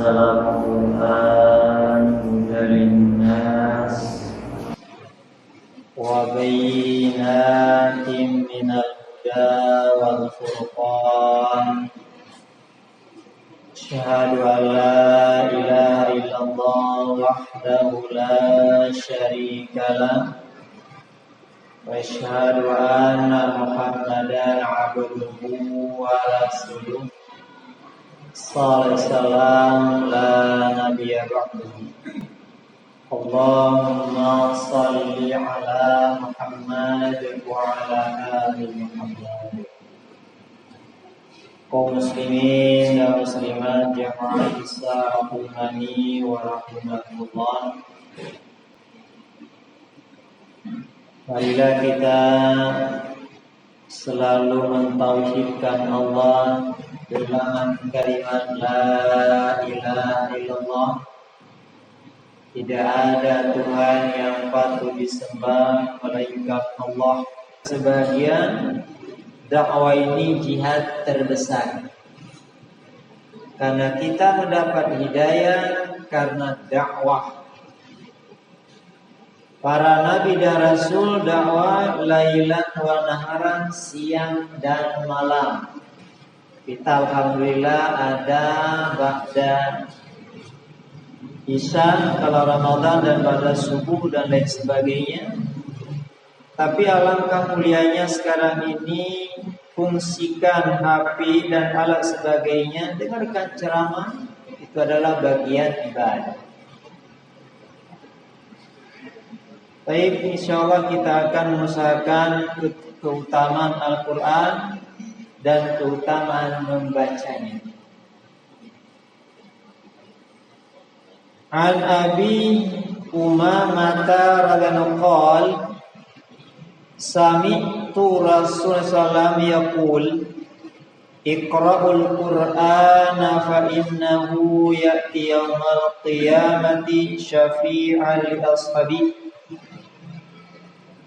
أنزل القرآن هدى للناس وبينات من الهدى والفرقان أشهد أن لا إله إلا الله وحده لا شريك له وأشهد أن محمدا عبده ورسوله صلى الله لا نبي بعده اللهم صل على محمد وعلى آل محمد. Kaum muslimin dan muslimat jamaah Islam rahimani wa rahimakumullah. Marilah kita selalu mentauhidkan Allah dengan kalimat la ilaha illallah. Tidak ada Tuhan yang patut disembah melainkan Allah. Sebagian dakwah ini jihad terbesar, karena kita mendapat hidayah karena dakwah. Para nabi dan rasul dakwah lailan wa naharan, siang dan malam. Kita alhamdulillah ada ba'da Isya kalau Ramadan dan pada subuh dan lain sebagainya. Tapi alangkah mulianya sekarang ini fungsikan HP dan alat sebagainya, dengarkan ceramah, itu adalah bagian ibadah. Baik, insyaallah kita akan mengusahakan keutamaan Al-Quran dan keutamaan membacanya. An Abi Umamah radhiyallahu anhu sami'tu Rasulullah sallallahu yaqul iqra'ul Qur'ana fa innahu ya'ti yawmal qiyamati syafi'an li ashabi.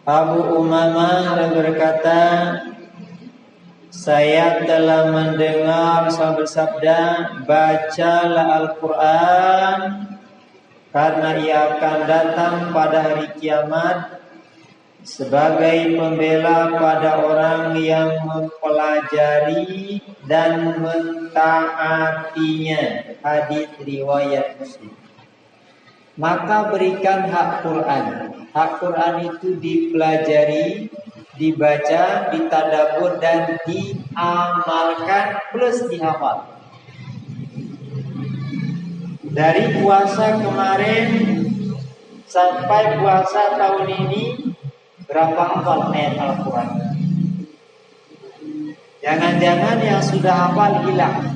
Abu Umamah berkata, saya telah mendengar Rasul bersabda, bacalah Al-Quran karena ia akan datang pada hari kiamat sebagai pembela pada orang yang mempelajari dan mentaatinya. Hadis riwayat Muslim. Maka berikan hak Quran. Hak Quran itu dipelajari, dibaca, ditadabbur dan diamalkan plus dihafal. Dari puasa kemarin sampai puasa tahun ini, berapa hafal ayat Al-Quran? Jangan-jangan yang sudah hafal hilang.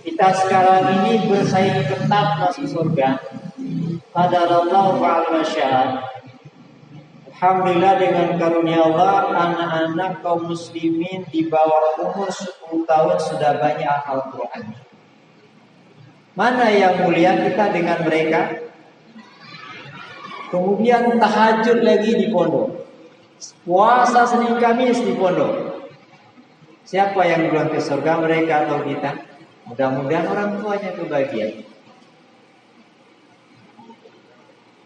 Kita sekarang ini bersaing ketat masuk surga. Qadarallahu wa al-masya'ad. Alhamdulillah dengan karunia Allah, anak-anak kaum muslimin di bawah umur 10 tahun sudah banyak hafal Quran. Mana yang mulia kita dengan mereka? Kemudian tahajud lagi di pondok, puasa Senin Kamis di pondok. Siapa yang duluan ke surga, mereka atau kita? Mudah-mudahan orang tuanya kebahagiaan.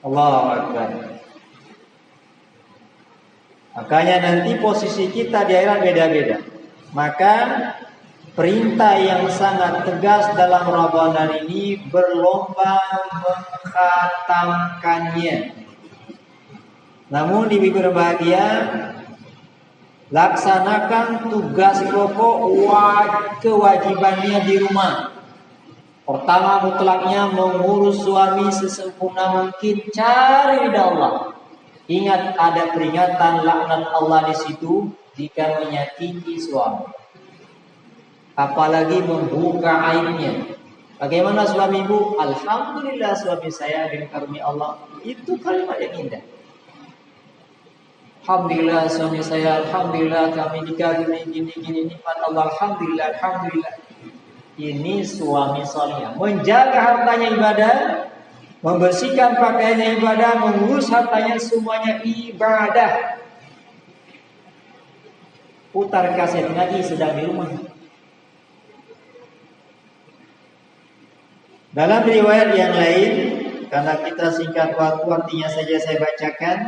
Allahu Akbar. Makanya nanti posisi kita di akhirat beda-beda. Maka perintah yang sangat tegas dalam Ramadan ini berlomba mengkhatamkannya. Namun ibu berbahagia, laksanakan tugas pokok kewajibannya di rumah. Pertama mutlaknya mengurus suami sesempurna mungkin, cari ridha Allah. Ingat ada peringatan laknat Allah di situ jika menyakiti suami. Apalagi membuka aibnya. Bagaimana suami ibu? Alhamdulillah suami saya dengan karunia Allah. Itu kalimat yang indah. Alhamdulillah suami saya, alhamdulillah kami nikah gini nikmat Allah, alhamdulillah. Ini suami saleh, menjaga hartanya ibadah, membersihkan pakaiannya ibadah, mengurus hartanya semuanya ibadah. Putar kaset ngaji sedang di rumah. Dalam riwayat yang lain, karena kita singkat waktu, artinya saja saya bacakan.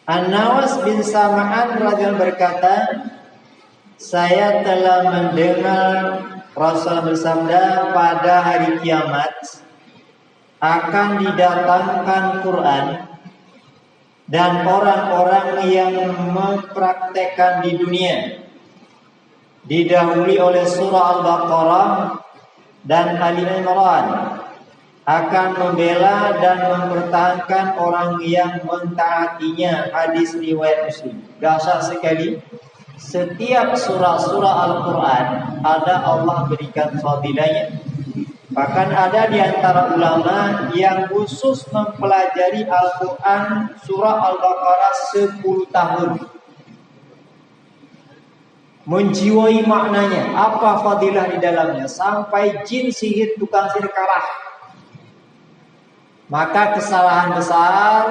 An-Nawas bin Sam'an radhiyallahu berkata, saya telah mendengar Rasul bersabda, pada hari kiamat akan didatangkan Quran dan orang-orang yang mempraktekkan di dunia didahului oleh surah Al-Baqarah dan Ali Imran, akan membela dan mempertahankan orang yang mentaatinya. Hadis riwayat Muslim. Dahsyat sekali. Setiap surah-surah Al-Quran ada Allah berikan fadilahnya. Bahkan ada di antara ulama yang khusus mempelajari Al-Quran surah Al-Baqarah 10 tahun, menjiwai maknanya, apa fadilah di dalamnya, sampai jin sihir, tukang sihir kalah. Maka kesalahan besar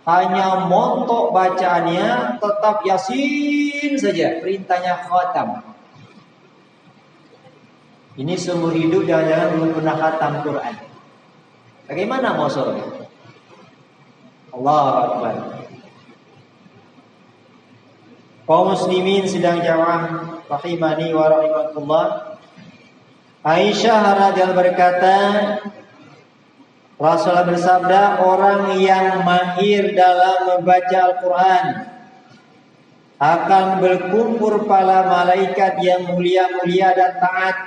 hanya montok bacaannya, tetap Yasin saja, perintahnya khatam. Ini seumur hidup jangan-jangan belum pernah khatam Quran. Bagaimana mau surga? Allahu Akbar. Kaum muslimin sedang jamaah rahimani wa rahimakumullah. Aisyah radhiyallahu berkata, Rasulullah bersabda, orang yang mahir dalam membaca Al-Quran akan berkumpul para malaikat yang mulia-mulia dan taat.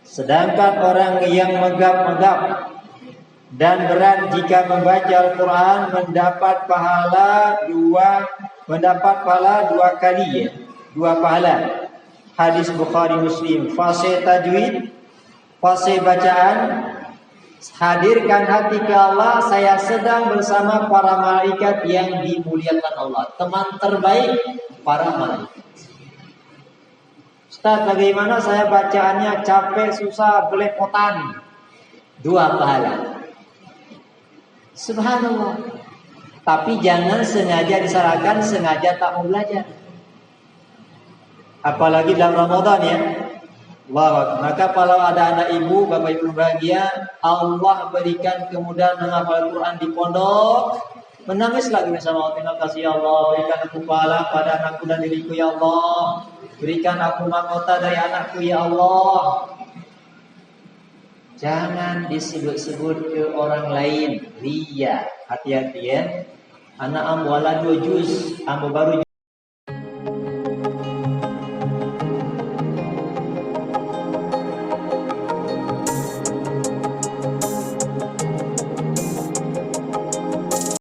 Sedangkan orang yang megap-megap dan berat jika membaca Al-Quran mendapat pahala dua kali, ya, dua pahala. Hadis Bukhari Muslim. Fase tajwid, fase bacaan. Hadirkan hati ke Allah, saya sedang bersama para malaikat yang dimuliakan Allah. Teman terbaik para malaikat. Ustaz, bagaimana saya bacaannya capek, susah, belepotan? Dua pahala. Subhanallah. Tapi jangan sengaja disalahkan, sengaja tak mau belajar. Apalagi dalam Ramadan, ya. Wow. Maka kalau ada anak ibu, bapak ibu bahagia, Allah berikan kemudahan menghafal Quran di pondok, menangis lagi bersama Allah. Terima kasih ya Allah, berikan aku pahala pada anakku dan diriku ya Allah, berikan aku mahkota dari anakku ya Allah. Jangan disebut-sebut ke orang lain, riya. Hati-hati ya. Anak ambu ala 2 juz, ambu baru